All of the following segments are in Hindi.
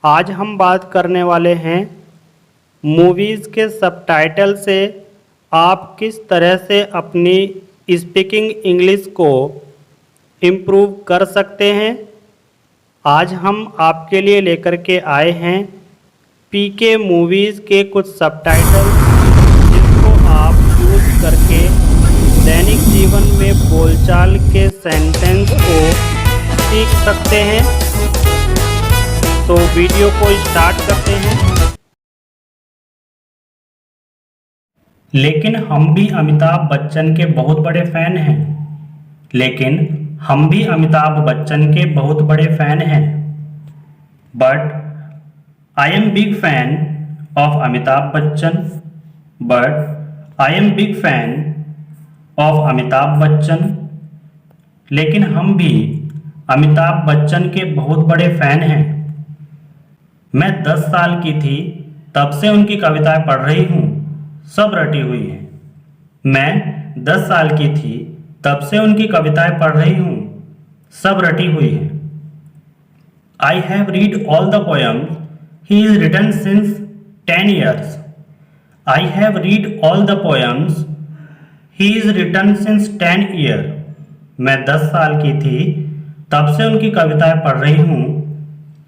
आज हम बात करने वाले हैं मूवीज़ के सबटाइटल से आप किस तरह से अपनी स्पीकिंग इंग्लिश को इम्प्रूव कर सकते हैं। आज हम आपके लिए लेकर के आए हैं पीके मूवीज़ के कुछ सबटाइटल जिसको आप यूज़ करके दैनिक जीवन में बोलचाल के सेंटेंस को सीख सकते हैं। तो वीडियो को स्टार्ट करते हैं। लेकिन हम भी अमिताभ बच्चन के बहुत बड़े फैन हैं। But I am big fan of Amitabh Bachchan. लेकिन हम भी अमिताभ बच्चन के बहुत बड़े फैन हैं। मैं 10 साल की थी तब से उनकी कविताएं पढ़ रही हूँ, सब रटी हुई हैं। मैं 10 साल की थी तब से उनकी कविताएं पढ़ रही हूँ, सब रटी हुई हैं। I have read all the poems he is written since 10 years. I have read all the poems he is written since 10 years. मैं 10 साल की थी तब से उनकी कविताएं पढ़ रही हूँ,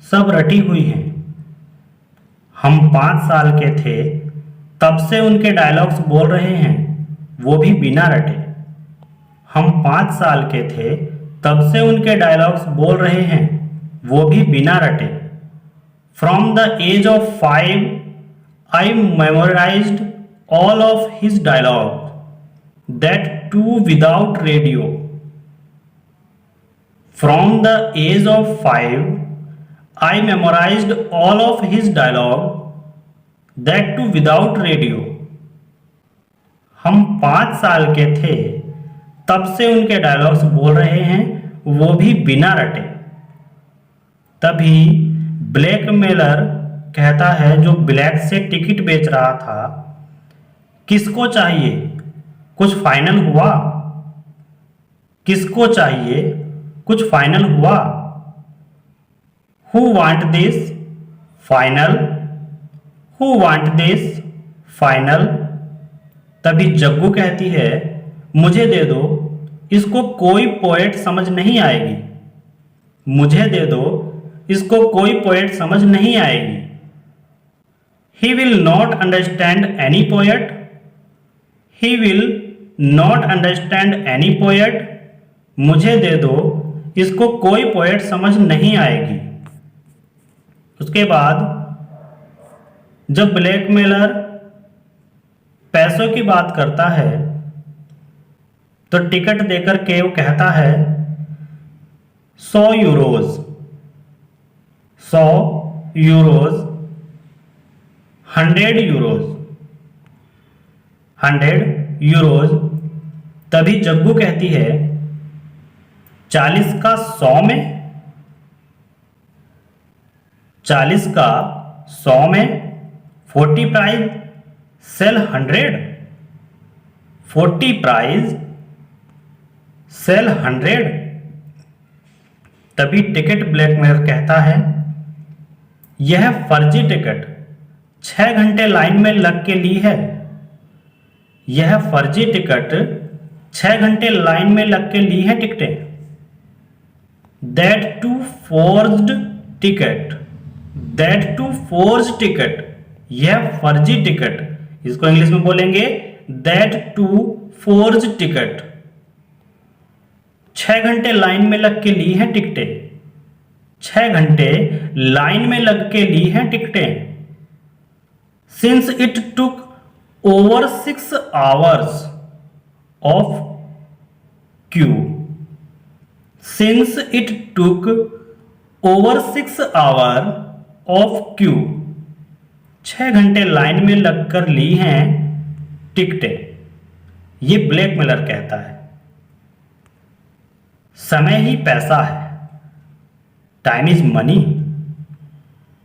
सब रटी हुई हैं। हम 5 साल के थे तब से उनके डायलॉग्स बोल रहे हैं, वो भी बिना रटे। हम 5 साल के थे तब से उनके डायलॉग्स बोल रहे हैं, वो भी बिना रटे। From the age of 5 I memorised all of his dialogue, that too without radio. From the age of 5 I memorized all of his dialogue, that too without radio. हम 5 साल के थे तब से उनके डायलॉग्स बोल रहे हैं, वो भी बिना रटे। तभी ब्लैकमेलर कहता है जो ब्लैक से टिकट बेच रहा था, किसको चाहिए कुछ फाइनल हुआ? किसको चाहिए कुछ फाइनल हुआ? Who want this final? Who want this final? तभी जग्गू कहती है मुझे दे दो, इसको कोई पोएट समझ नहीं आएगी। मुझे दे दो, इसको कोई पोएट समझ नहीं आएगी। He will not understand any poet. He will not understand any poet. मुझे दे दो, इसको कोई पोएट समझ नहीं आएगी। उसके बाद जब ब्लैकमेलर पैसों की बात करता है तो टिकट देकर के वो कहता है 100 यूरोज, 100 यूरोज, 100 यूरोज, 100 यूरोज। तभी जग्गू कहती है 40 का 100 में, 40 का 100 में, 40 प्राइज सेल 100, 40 प्राइज सेल 100। तभी टिकट ब्लैकमेलर कहता है यह फर्जी टिकट 6 घंटे लाइन में लग के ली है। यह फर्जी टिकट 6 घंटे लाइन में लग के ली है टिकटें। That too forged ticket, that too forge ticket, यह फर्जी टिकट। इसको इंग्लिश में बोलेंगे दैट टू फोर्ज टिकट। 6 घंटे लाइन में लग के ली है टिकटें, 6 घंटे लाइन में लग के ली है टिकटें। Since it took over 6 hours of Q, since it took over 6 hours of Q, 6 घंटे लाइन में लगकर ली हैं टिकटें। ये ब्लैकमेलर कहता है। समय ही पैसा है, टाइम इज मनी।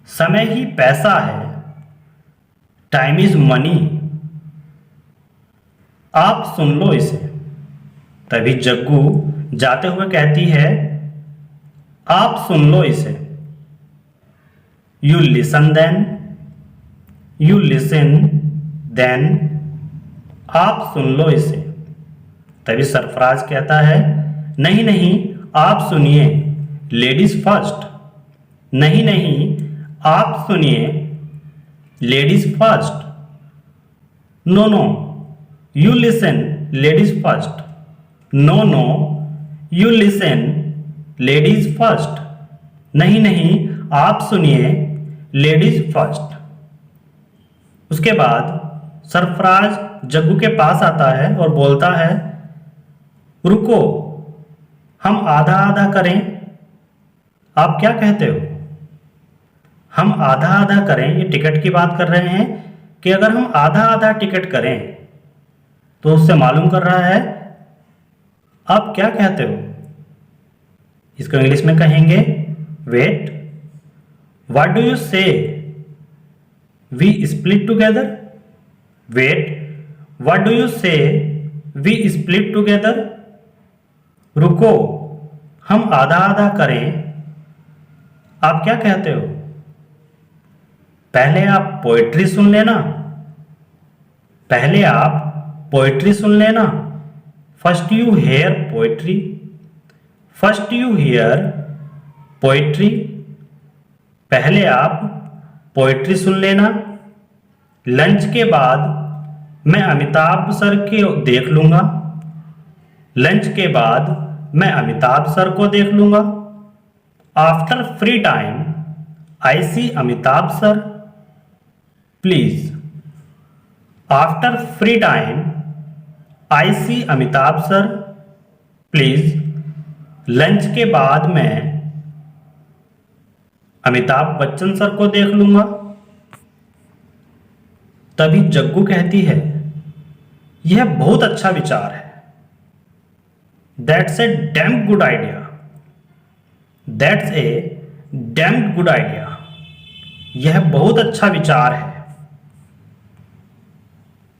समय ही पैसा है, टाइम इज मनी। आप सुन लो इसे। तभी जग्गू जाते हुए कहती है आप सुन लो इसे। You listen then, you listen then, आप सुन लो इसे। तभी सरफराज कहता है, नहीं नहीं आप सुनिए, लेडीज फर्स्ट। नहीं नहीं आप सुनिए, ladies first. No no you listen, ladies first. No no you listen, ladies first. नहीं नहीं आप सुनिए, लेडीज फर्स्ट। उसके बाद सरफराज जग्गू के पास आता है और बोलता है, रुको हम आधा आधा करें, आप क्या कहते हो? हम आधा आधा करें, ये टिकट की बात कर रहे हैं कि अगर हम आधा आधा टिकट करें, तो उससे मालूम कर रहा है आप क्या कहते हो। इसको इंग्लिश में कहेंगे wait, what do you say, we split together. Wait, what do you say, we split together. रुको हम आधा आधा करें, आप क्या कहते हो? पहले आप पोएट्री सुन लेना, पहले आप पोएट्री सुन लेना। First you hear poetry, first you hear poetry. पहले आप पोएट्री सुन लेना। लंच के बाद मैं अमिताभ सर को देख लूंगा, लंच के बाद मैं अमिताभ सर को देख लूंगा। After free time I see Amitabh sir, please. After free time I see Amitabh sir, please. Lunch के बाद मैं अमिताभ बच्चन सर को देख लूंगा। तभी जग्गू कहती है, यह बहुत अच्छा विचार है। That's a damn good idea, that's a damn good idea. यह बहुत अच्छा विचार है।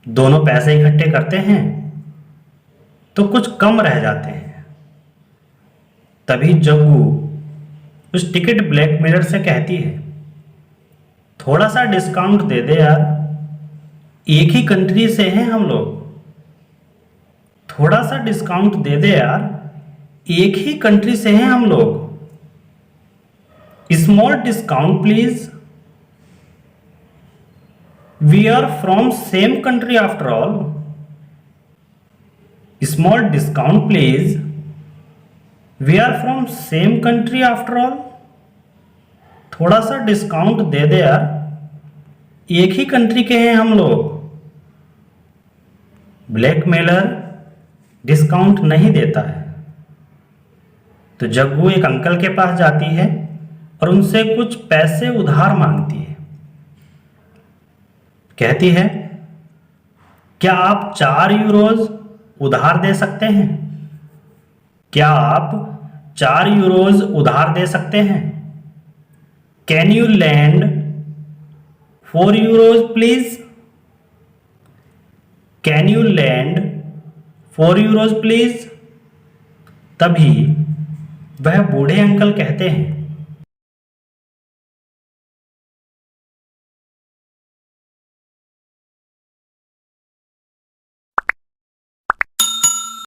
दोनों पैसे इकट्ठे करते हैं तो कुछ कम रह जाते हैं। तभी जग्गू उस टिकट ब्लैकमेलर से कहती है, थोड़ा सा डिस्काउंट दे दे यार, एक ही कंट्री से हैं हम लोग, थोड़ा सा डिस्काउंट दे दे यार, एक ही कंट्री से हैं हम लोग। Small discount please, we are from same country after all. Small discount please, we are from same country after all. थोड़ा सा डिस्काउंट दे दे यार, एक ही कंट्री के हैं हम लोग। ब्लैकमेलर डिस्काउंट नहीं देता है तो जग्गू एक अंकल के पास जाती है और उनसे कुछ पैसे उधार मांगती है। कहती है, क्या आप 4 यूरोज उधार दे सकते हैं? क्या आप 4 यूरोज उधार दे सकते हैं? Can you land 4 euros please? Can you land 4 euros please? तभी वह बूढ़े अंकल कहते हैं,